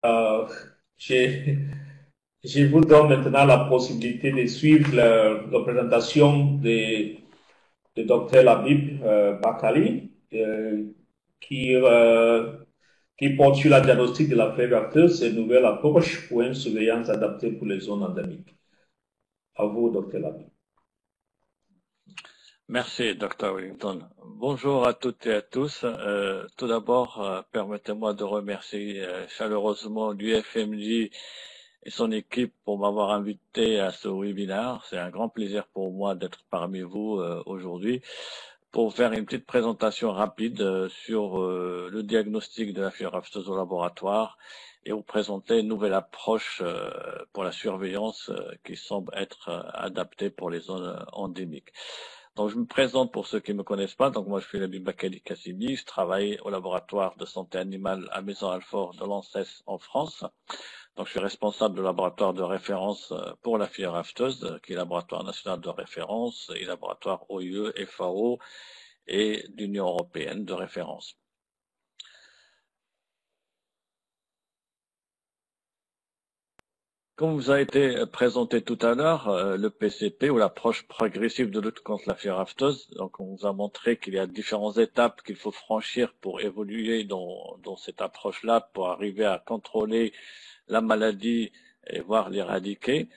Euh, j'ai- je vous donne maintenant la possibilité de suivre la représentation de Dr Labib Bakali, qui, euh, qui porte sur la diagnostic de la fièvre aphteuse et nouvelle approche pour une surveillance adaptée pour les zones endémiques. À vous, Dr Labib. Merci, Dr. Wellington. Bonjour à toutes et à tous. Tout d'abord, permettez-moi de remercier chaleureusement l'UFMJ et son équipe pour m'avoir invité à ce webinaire. C'est un grand plaisir pour moi d'être parmi vous aujourd'hui pour faire une petite présentation rapide sur le diagnostic de la fièvre aphteuse au laboratoire et vous présenter une nouvelle approche pour la surveillance qui semble être adaptée pour les zones endémiques. Donc, je me présente pour ceux qui ne me connaissent pas. Donc, moi, je suis Labib Bakali Kassimi. Je travaille au laboratoire de santé animale à Maison-Alfort de l'ANSES en France. Donc, je suis responsable du laboratoire de référence pour la fièvre aphteuse, qui est le laboratoire national de référence et laboratoire OIE, FAO et l'Union européenne de référence. Comme vous a été présenté tout à l'heure, le PCP ou l'approche progressive de lutte contre la fièvre aphteuse, donc on vous a montré qu'il y a différentes étapes qu'il faut franchir pour évoluer dans cette approche-là, pour arriver à contrôler la maladie et voire l'éradiquer.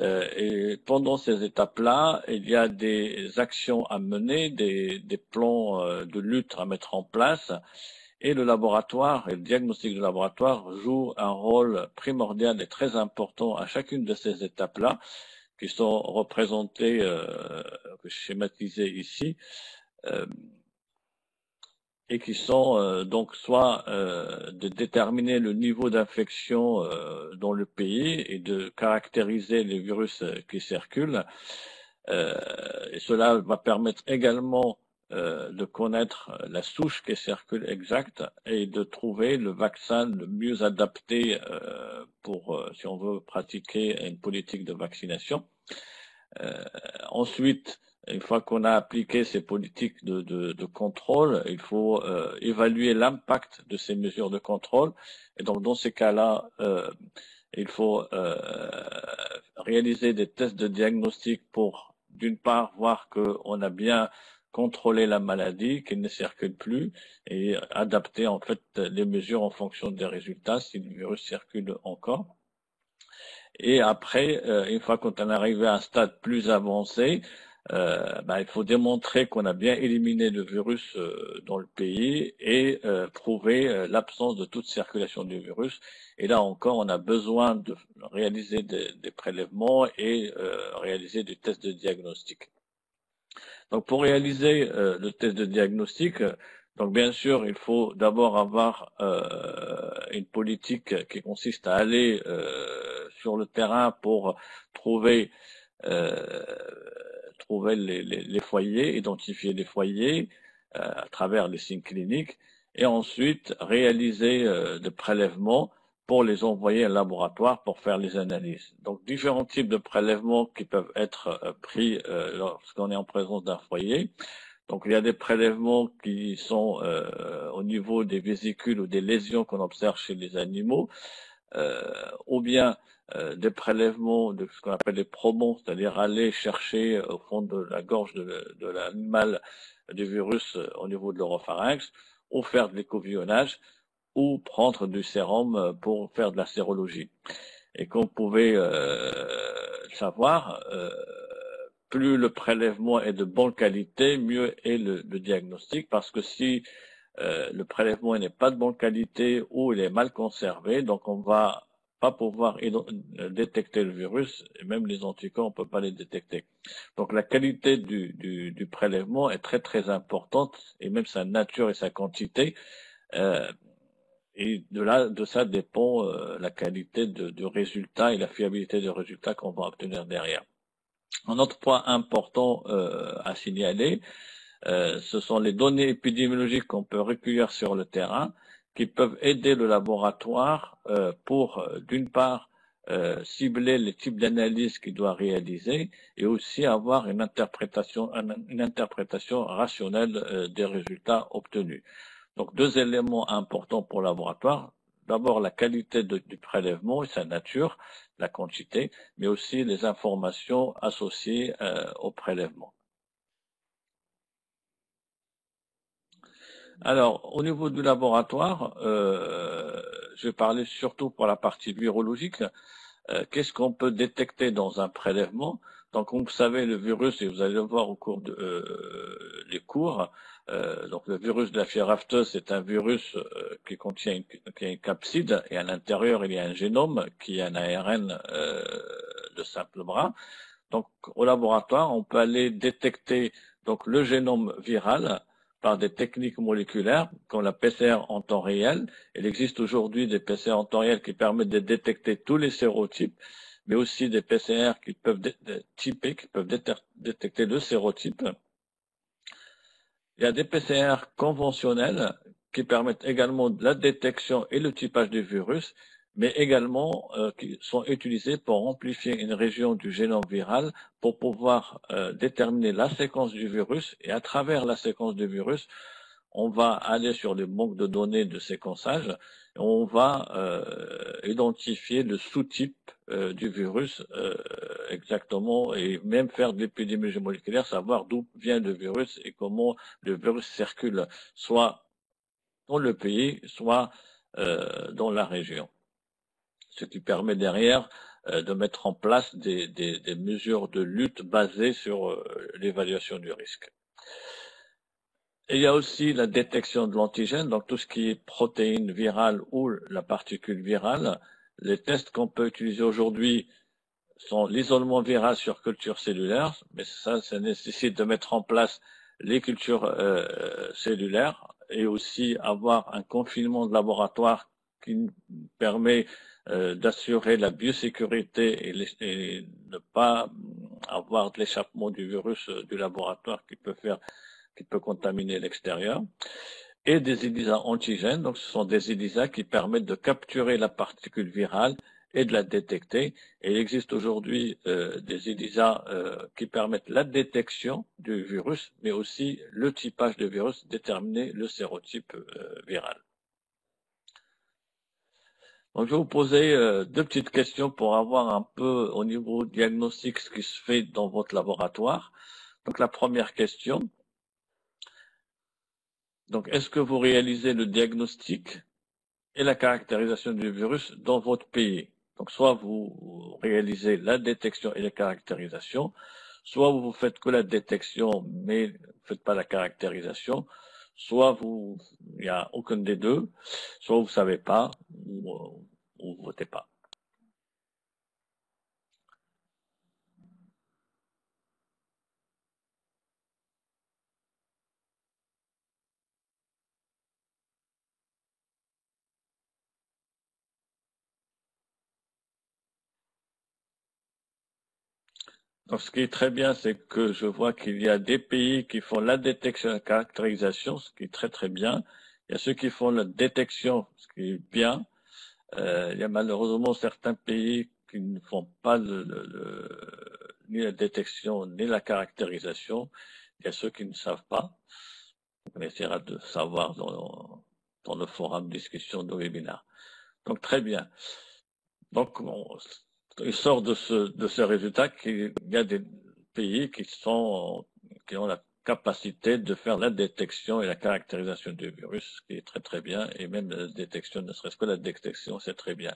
Et pendant ces étapes-là, il y a des actions à mener, des plans de lutte à mettre en place. Et le laboratoire et le diagnostic du laboratoire jouent un rôle primordial et très important à chacune de ces étapes-là, qui sont représentées, schématisées ici, et qui sont donc soit de déterminer le niveau d'infection dans le pays et de caractériser les virus qui circulent. Et cela va permettre également de connaître la souche qui circule exacte et de trouver le vaccin le mieux adapté pour, si on veut pratiquer une politique de vaccination. Ensuite, une fois qu'on a appliqué ces politiques de contrôle, il faut évaluer l'impact de ces mesures de contrôle. Et donc, dans ces cas-là, il faut réaliser des tests de diagnostic pour, d'une part, voir qu'on a bien contrôlé la maladie, qu'elle ne circule plus, et adapter en fait les mesures en fonction des résultats si le virus circule encore. Et après, une fois qu'on est arrivé à un stade plus avancé, il faut démontrer qu'on a bien éliminé le virus dans le pays et prouver l'absence de toute circulation du virus. Et là encore, on a besoin de réaliser des prélèvements et réaliser des tests de diagnostic. Donc, pour réaliser le test de diagnostic, donc bien sûr, il faut d'abord avoir une politique qui consiste à aller sur le terrain pour trouver les foyers, identifier les foyers à travers les signes cliniques, et ensuite réaliser des prélèvements pour les envoyer à un laboratoire pour faire les analyses. Donc, différents types de prélèvements qui peuvent être pris lorsqu'on est en présence d'un foyer. Donc, il y a des prélèvements qui sont au niveau des vésicules ou des lésions qu'on observe chez les animaux, ou bien des prélèvements de ce qu'on appelle les probons, c'est-à-dire aller chercher au fond de la gorge de l'animal du virus au niveau de l'oropharynx, ou faire de l'écovillonnage, ou prendre du sérum pour faire de la sérologie. Et comme vous pouvez savoir, plus le prélèvement est de bonne qualité, mieux est le diagnostic, parce que si le prélèvement n'est pas de bonne qualité ou il est mal conservé, donc on va pas pouvoir détecter le virus, et même les anticorps, on peut pas les détecter. Donc la qualité du prélèvement est très très importante, et même sa nature et sa quantité. Et de ça dépend la qualité du résultat et la fiabilité du résultat qu'on va obtenir derrière. Un autre point important à signaler, ce sont les données épidémiologiques qu'on peut recueillir sur le terrain, qui peuvent aider le laboratoire pour, d'une part, cibler les types d'analyses qu'il doit réaliser et aussi avoir une interprétation rationnelle des résultats obtenus. Donc, deux éléments importants pour le laboratoire. d'abord la qualité du prélèvement et sa nature, la quantité, mais aussi les informations associées au prélèvement. Alors, au niveau du laboratoire, je vais parler surtout pour la partie virologique. Qu'est-ce qu'on peut détecter dans un prélèvement? Donc, comme vous savez, le virus, et vous allez le voir au cours des cours, donc le virus de la fièvre afteuse, c'est un virus qui contient une capside, et à l'intérieur, il y a un génome qui est un ARN de simple bras. Donc, au laboratoire, on peut aller détecter donc le génome viral par des techniques moléculaires, comme la PCR en temps réel. Il existe aujourd'hui des PCR en temps réel qui permettent de détecter tous les sérotypes, mais aussi des PCR qui peuvent détecter le sérotype. Il y a des PCR conventionnels qui permettent également la détection et le typage du virus, mais également qui sont utilisés pour amplifier une région du génome viral pour pouvoir déterminer la séquence du virus, et à travers la séquence du virus, on va aller sur les banques de données de séquençage et on va identifier le sous-type du virus exactement, et même faire de l'épidémiologie moléculaire, savoir d'où vient le virus et comment le virus circule, soit dans le pays, soit dans la région. Ce qui permet derrière de mettre en place des mesures de lutte basées sur l'évaluation du risque. Et il y a aussi la détection de l'antigène, donc tout ce qui est protéine virale ou la particule virale. Les tests qu'on peut utiliser aujourd'hui sont l'isolement viral sur culture cellulaire, mais ça nécessite de mettre en place les cultures cellulaires, et aussi avoir un confinement de laboratoire qui permet d'assurer la biosécurité et ne pas avoir de l'échappement du virus du laboratoire qui peut contaminer l'extérieur. Et des ELISA antigènes, donc ce sont des ELISA qui permettent de capturer la particule virale et de la détecter. Et il existe aujourd'hui des ELISA qui permettent la détection du virus, mais aussi le typage du virus, déterminer le sérotype viral. Donc je vais vous poser deux petites questions pour avoir un peu au niveau diagnostic ce qui se fait dans votre laboratoire. Donc la première question, donc est-ce que vous réalisez le diagnostic et la caractérisation du virus dans votre pays? Donc soit vous réalisez la détection et la caractérisation, soit vous faites que la détection mais vous ne faites pas la caractérisation, soit il n'y a aucun des deux, soit vous ne savez pas ou vous ne votez pas. Donc, ce qui est très bien, c'est que je vois qu'il y a des pays qui font la détection et la caractérisation, ce qui est très très bien. Il y a ceux qui font la détection, ce qui est bien. Il y a malheureusement certains pays qui ne font pas ni la détection ni la caractérisation. Il y a ceux qui ne savent pas. On essaiera de savoir dans le forum de discussion de webinaire. Donc, très bien. Donc, il sort de ce résultat qu'il y a des pays qui ont la capacité de faire la détection et la caractérisation du virus, ce qui est très très bien, et même la détection, ne serait-ce que la détection, c'est très bien.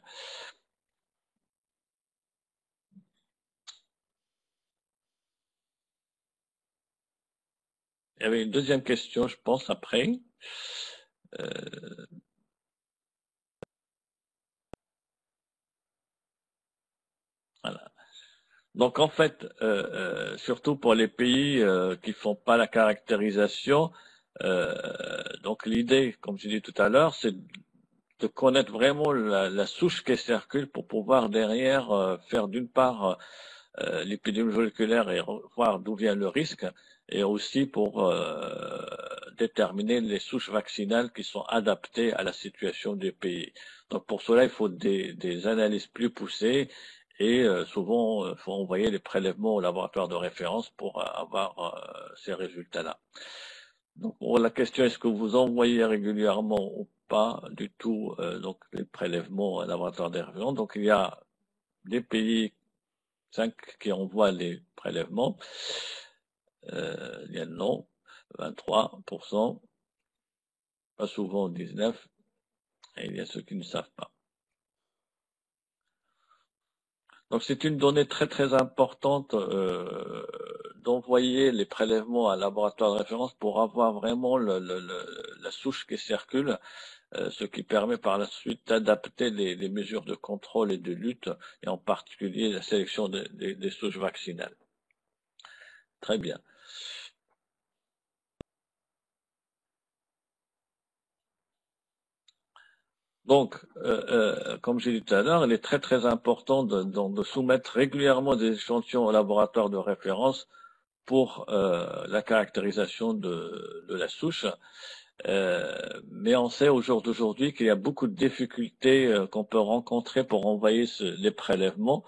Il y avait une deuxième question, je pense, après. Voilà. Donc en fait, surtout pour les pays qui font pas la caractérisation, donc l'idée, comme je dis tout à l'heure, c'est de connaître vraiment la souche qui circule pour pouvoir derrière faire d'une part l'épidémiologie moléculaire et voir d'où vient le risque, et aussi pour déterminer les souches vaccinales qui sont adaptées à la situation des pays. Donc pour cela, il faut des analyses plus poussées, et souvent, il faut envoyer les prélèvements au laboratoire de référence pour avoir ces résultats-là. Donc, pour la question, est-ce que vous envoyez régulièrement ou pas du tout donc les prélèvements à laboratoire des références? Donc, il y a des pays, 5 qui envoient les prélèvements. Il y a non, 23%, pas souvent 19%, et il y a ceux qui ne savent pas. Donc c'est une donnée très très importante d'envoyer les prélèvements à un laboratoire de référence pour avoir vraiment la souche qui circule, ce qui permet par la suite d'adapter les mesures de contrôle et de lutte, et en particulier la sélection des souches vaccinales. Très bien. Donc, comme j'ai dit tout à l'heure, il est très très important de soumettre régulièrement des échantillons au laboratoire de référence pour la caractérisation de la souche. Mais on sait au jour d'aujourd'hui qu'il y a beaucoup de difficultés qu'on peut rencontrer pour envoyer les prélèvements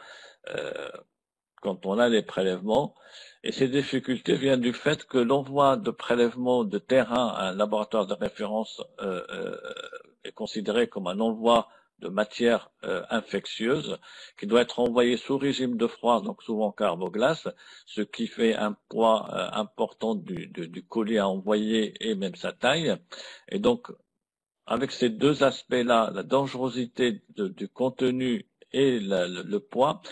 quand on a les prélèvements. Et ces difficultés viennent du fait que l'envoi de prélèvements de terrain à un laboratoire de référence est considéré comme un envoi de matière infectieuse qui doit être envoyé sous régime de froid, donc souvent carboglace, ce qui fait un poids important du colis à envoyer et même sa taille. Et donc, avec ces deux aspects-là, la dangerosité du contenu et le poids,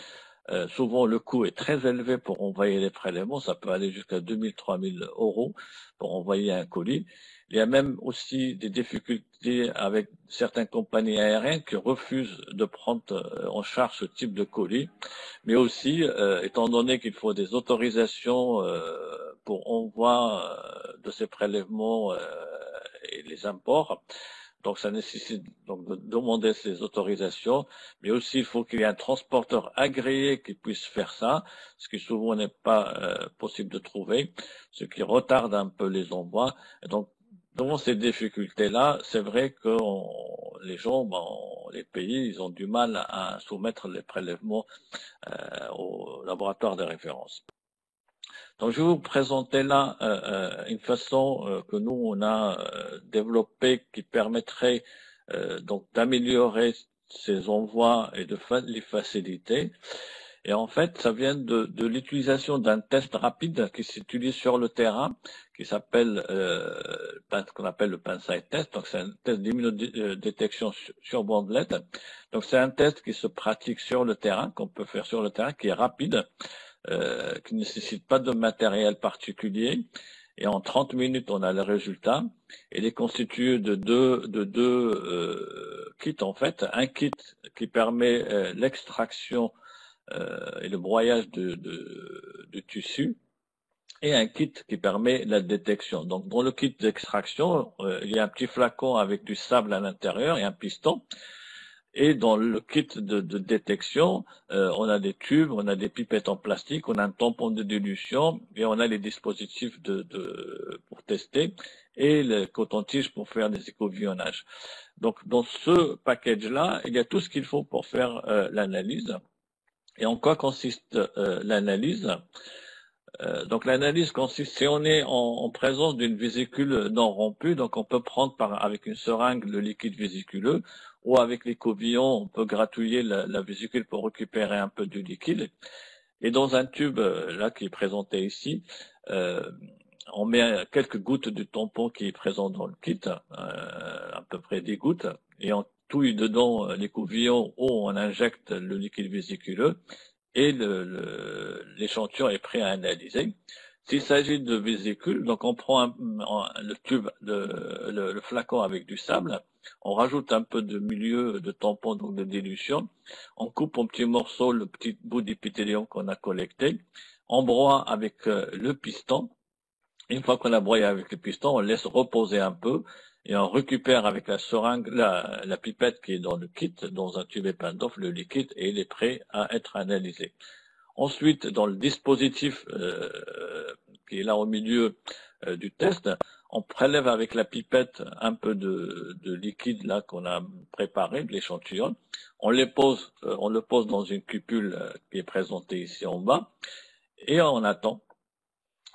souvent le coût est très élevé pour envoyer les prélèvements, ça peut aller jusqu'à 2000, 3000 euros pour envoyer un colis. Il y a même aussi des difficultés avec certaines compagnies aériennes qui refusent de prendre en charge ce type de colis, mais aussi, étant donné qu'il faut des autorisations pour envoi de ces prélèvements et les imports, donc ça nécessite donc de demander ces autorisations, mais aussi il faut qu'il y ait un transporteur agréé qui puisse faire ça, ce qui souvent n'est pas possible de trouver, ce qui retarde un peu les envois. Et donc, devant ces difficultés-là, c'est vrai que les gens, les pays, ils ont du mal à soumettre les prélèvements au laboratoire de référence. Donc, je vais vous présenter là une façon que nous, on a développée qui permettrait donc d'améliorer ces envois et de les faciliter. Et en fait, ça vient de l'utilisation d'un test rapide qui s'utilise sur le terrain, qui s'appelle qu'on appelle le PanSight test. Donc, c'est un test d'immunodétection sur bandelette. Donc, c'est un test qui se pratique sur le terrain, qu'on peut faire sur le terrain, qui est rapide, qui ne nécessite pas de matériel particulier. Et en 30 minutes, on a le résultat. Il est constitué de deux kits, en fait. Un kit qui permet l'extraction et le broyage de tissu, et un kit qui permet la détection. Donc, dans le kit d'extraction, il y a un petit flacon avec du sable à l'intérieur et un piston. Et dans le kit de détection, on a des tubes, on a des pipettes en plastique, on a un tampon de dilution et on a les dispositifs pour tester et le coton-tige pour faire des échantillonnages. Donc, dans ce package-là, il y a tout ce qu'il faut pour faire l'analyse. Et en quoi consiste l'analyse? Donc l'analyse consiste, si on est en présence d'une vésicule non rompue, donc on peut prendre avec une seringue le liquide vésiculeux, ou avec les covillons, on peut gratouiller la vésicule pour récupérer un peu du liquide. Et dans un tube là qui est présenté ici, on met quelques gouttes du tampon qui est présent dans le kit, à peu près 10 gouttes, et on touille dedans les covillons où on injecte le liquide vésiculeux, et l'échantillon est prêt à analyser. S'il s'agit de vésicules, donc on prend le tube, le flacon avec du sable, on rajoute un peu de milieu de tampon, donc de dilution, on coupe en petits morceaux le petit bout d'épithélium qu'on a collecté, on broie avec le piston. Une fois qu'on a broyé avec le piston, on laisse reposer un peu et on récupère avec la seringue, la pipette qui est dans le kit, dans un tube Eppendorf, le liquide, et il est prêt à être analysé. Ensuite, dans le dispositif qui est là au milieu du test, on prélève avec la pipette un peu de liquide là qu'on a préparé, de l'échantillon. On le pose dans une cupule qui est présentée ici en bas, et on attend.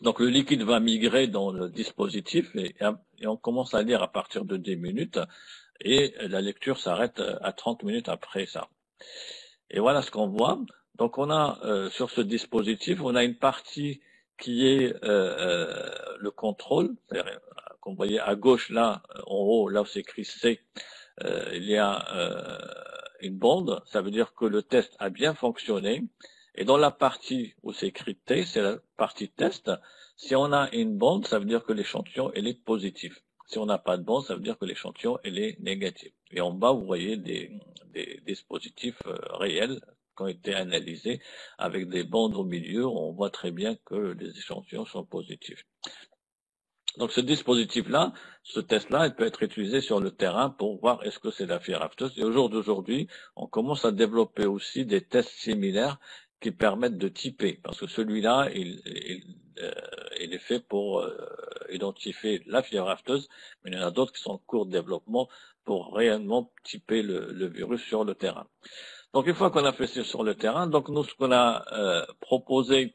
Donc le liquide va migrer dans le dispositif et on commence à lire à partir de 10 minutes et la lecture s'arrête à 30 minutes après ça. Et voilà ce qu'on voit. Donc on a sur ce dispositif, on a une partie qui est le contrôle, comme vous voyez à gauche là, en haut, là où c'est écrit C, il y a une bande, ça veut dire que le test a bien fonctionné. Et dans la partie où c'est écrit T, c'est la partie test. Si on a une bande, ça veut dire que l'échantillon elle est positif. Si on n'a pas de bande, ça veut dire que l'échantillon elle est négatif. Et en bas, vous voyez des dispositifs réels qui ont été analysés avec des bandes au milieu. On voit très bien que les échantillons sont positifs. Donc ce dispositif-là, ce test-là, il peut être utilisé sur le terrain pour voir est-ce que c'est la fièvre aphteuse. Et au jour d'aujourd'hui, on commence à développer aussi des tests similaires qui permettent de typer, parce que celui-là, il est fait pour identifier la fièvre aphteuse, mais il y en a d'autres qui sont en cours de développement pour réellement typer le virus sur le terrain. Donc une fois qu'on a fait ça sur le terrain, donc nous ce qu'on a proposé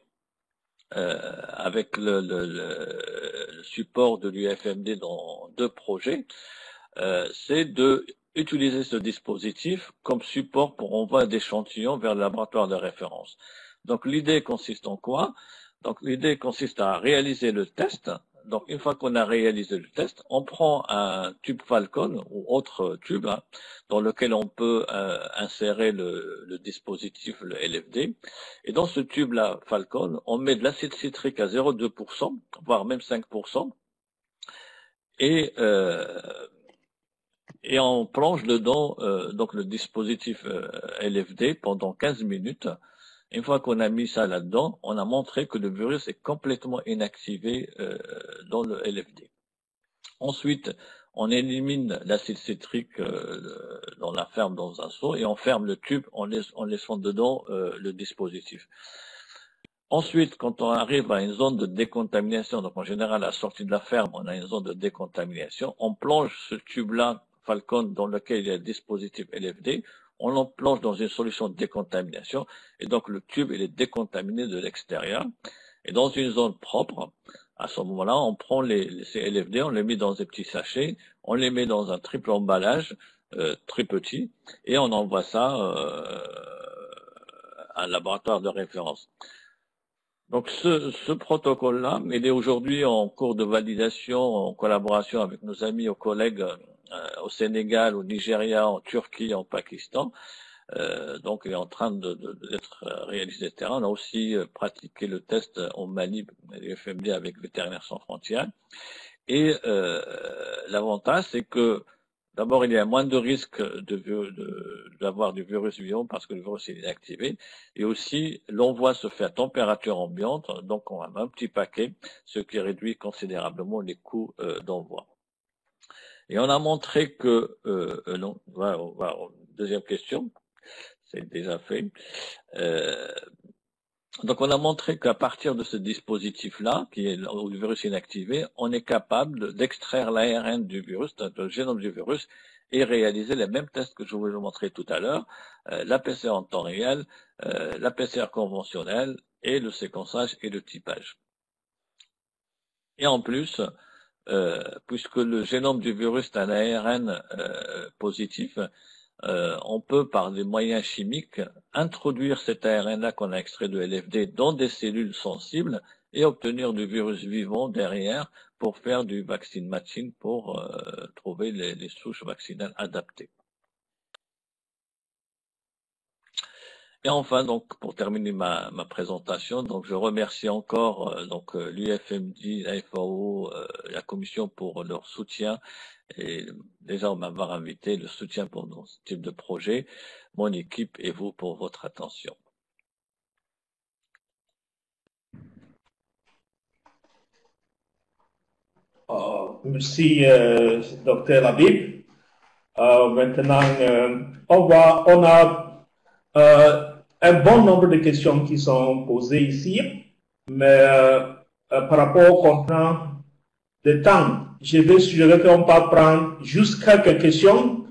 avec le support de l'UFMD dans 2 projets, c'est de utiliser ce dispositif comme support pour envoi d'échantillons vers le laboratoire de référence. Donc l'idée consiste en quoi? Donc l'idée consiste à réaliser le test. Donc une fois qu'on a réalisé le test, on prend un tube Falcon ou autre tube dans lequel on peut insérer le dispositif, le LFD. Et dans ce tube-là Falcon, on met de l'acide citrique à 0,2%, voire même 5%. Et on plonge dedans donc le dispositif LFD pendant 15 minutes. Une fois qu'on a mis ça là-dedans, on a montré que le virus est complètement inactivé dans le LFD. Ensuite, on élimine l'acide citrique dans la ferme dans un seau et on ferme le tube en laissant dedans le dispositif. Ensuite, quand on arrive à une zone de décontamination, donc en général à la sortie de la ferme, on a une zone de décontamination, on plonge ce tube-là Falcon dans lequel il y a le dispositif LFD, on l'en plonge dans une solution de décontamination et donc le tube il est décontaminé de l'extérieur. Et dans une zone propre, à ce moment-là, on prend ces LFD, on les met dans des petits sachets, on les met dans un triple emballage très petit et on envoie ça à un laboratoire de référence. Donc ce protocole-là, il est aujourd'hui en cours de validation en collaboration avec nos amis et collègues au Sénégal, au Nigeria, en Turquie, en Pakistan. Donc il est en train d'être réalisé terrain. On a aussi pratiqué le test en Mali, l'UFMD avec Vétérinaires sans frontières. Et l'avantage, c'est que d'abord, il y a moins de risques d'avoir du virus vivant parce que le virus est inactivé. Et aussi, l'envoi se fait à température ambiante, donc on a un petit paquet, ce qui réduit considérablement les coûts d'envoi. Et on a montré que, voilà, deuxième question, c'est déjà fait. Donc on a montré qu'à partir de ce dispositif-là, qui est où le virus est inactivé, on est capable d'extraire l'ARN du virus, le génome du virus, et réaliser les mêmes tests que je vous ai montré tout à l'heure, la PCR en temps réel, la PCR conventionnelle, et le séquençage et le typage. Et en plus, puisque le génome du virus est un ARN positif, on peut, par des moyens chimiques, introduire cet ARN-là qu'on a extrait de LFD dans des cellules sensibles et obtenir du virus vivant derrière pour faire du vaccine matching pour trouver les souches vaccinales adaptées. Et enfin, donc, pour terminer ma présentation, donc je remercie encore l'UFMD, la FAO, la Commission pour leur soutien et déjà m'avoir invité, le soutien pour ce type de projet, mon équipe et vous pour votre attention. Merci, Dr Habib. Maintenant, on a un bon nombre de questions qui sont posées ici, mais par rapport au contraint de temps, je vais suggérer qu'on va prendre juste quelques questions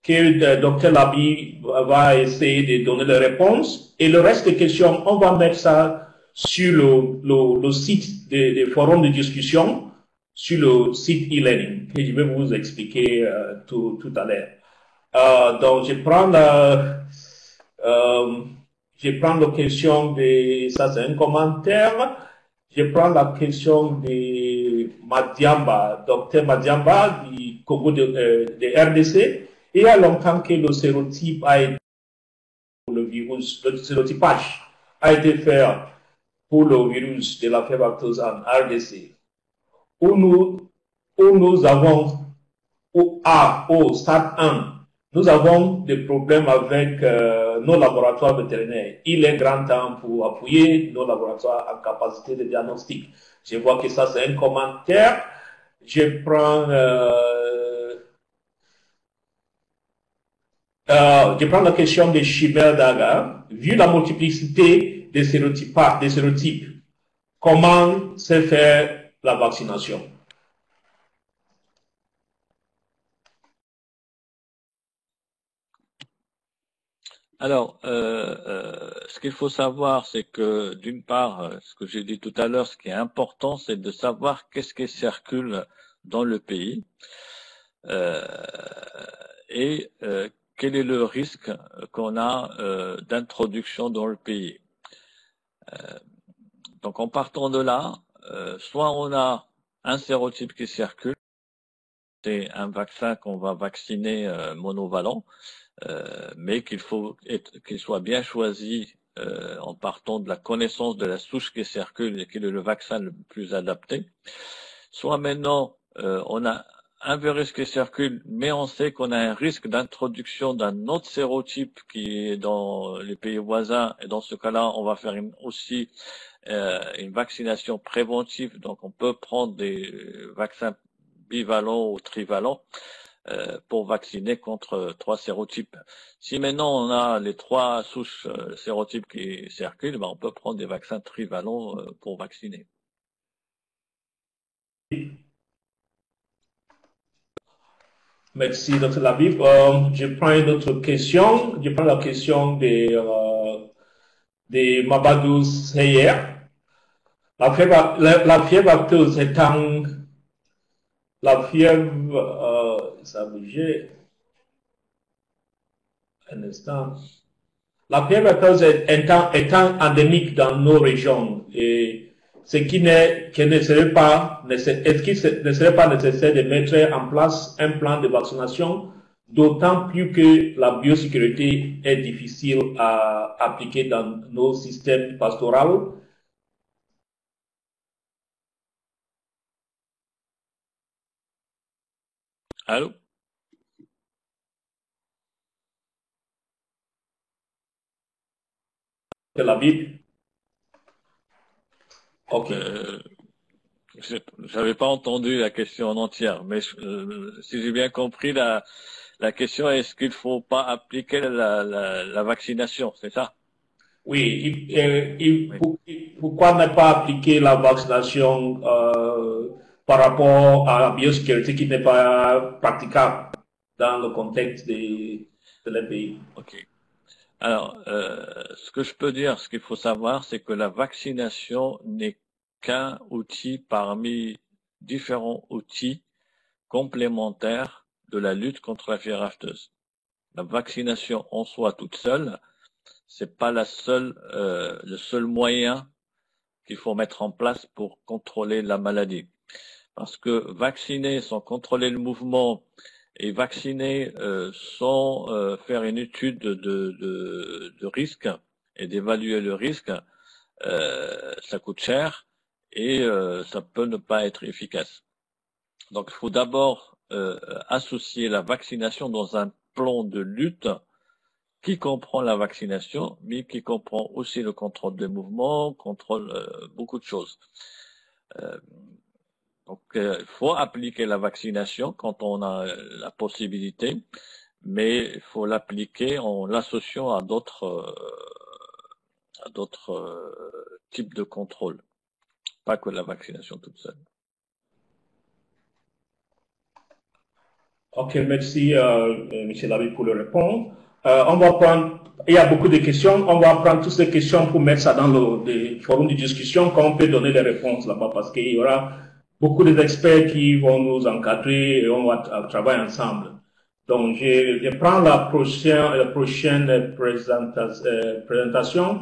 que le Dr Habib va essayer de donner les réponses, et le reste des questions, on va mettre ça sur le site des forums de discussion, sur le site e-learning, que je vais vous expliquer tout à l'heure. Donc, je prends la question de, ça c'est un commentaire, je prends la question de Madiamba, docteur Madiamba du Congo de RDC. Il y a longtemps que le sérotype a été le virus, le sérotypage a été fait pour le virus de la fièvre aphteuse en RDC, où nous avons, au stade 1, nous avons des problèmes avec nos laboratoires vétérinaires. Il est grand temps pour appuyer nos laboratoires en capacité de diagnostic. Je vois que ça, c'est un commentaire. Je prends la question de Chimère Daga. Vu la multiplicité des sérotypes, comment se fait la vaccination? Alors, ce qu'il faut savoir, c'est que d'une part, ce que j'ai dit tout à l'heure, ce qui est important, c'est de savoir qu'est-ce qui circule dans le pays et quel est le risque qu'on a d'introduction dans le pays. Donc, en partant de là, soit on a un sérotype qui circule, c'est un vaccin qu'on va vacciner monovalent, mais qu'il faut qu'il soit bien choisi en partant de la connaissance de la souche qui circule et quel est le vaccin le plus adapté. Soit maintenant, on a un virus qui circule, mais on sait qu'on a un risque d'introduction d'un autre sérotype qui est dans les pays voisins, et dans ce cas-là, on va faire aussi une vaccination préventive. Donc, on peut prendre des vaccins bivalents ou trivalents pour vacciner contre 3 sérotypes. Si maintenant on a les 3 souches sérotypes qui circulent, ben on peut prendre des vaccins trivalents pour vacciner. Merci, Dr. Labib. Je prends une autre question. Je prends la question de Mabadou Seyer. La fièvre aphteuse étant la fièvre, ça a bougé. Un instant. La fièvre aphteuse étant endémique dans nos régions, et ce qui ne serait pas nécessaire de mettre en place un plan de vaccination, d'autant plus que la biosécurité est difficile à appliquer dans nos systèmes pastoraux. Allô? De la Bible. Ok. J'avais pas entendu la question en entière, mais si j'ai bien compris, la question est, est-ce qu'il faut pas appliquer la vaccination, c'est ça? Oui, pourquoi ne pas appliquer la vaccination par rapport à la biosécurité qui n'est pas praticable dans le contexte de l'EPI? Ok. Alors, ce que je peux dire, ce qu'il faut savoir, c'est que la vaccination n'est qu'un outil parmi différents outils complémentaires de la lutte contre la fièvre aphteuse. La vaccination en soi toute seule, c'est pas le seul moyen qu'il faut mettre en place pour contrôler la maladie. Parce que vacciner sans contrôler le mouvement et vacciner sans faire une étude de risque et d'évaluer le risque, ça coûte cher et ça peut ne pas être efficace. Donc, il faut d'abord associer la vaccination dans un plan de lutte qui comprend la vaccination, mais qui comprend aussi le contrôle des mouvements, contrôle beaucoup de choses. Donc, il faut appliquer la vaccination quand on a la possibilité, mais il faut l'appliquer en l'associant à d'autres types de contrôle, pas que la vaccination toute seule. Ok, merci, M. Labi, pour le répondre. On va prendre il y a beaucoup de questions. On va prendre toutes ces questions pour mettre ça dans le forum de discussion, quand on peut donner les réponses là-bas, parce qu'il y aura beaucoup d'experts qui vont nous encadrer et on va travailler ensemble. Donc, je prends la prochaine présentation.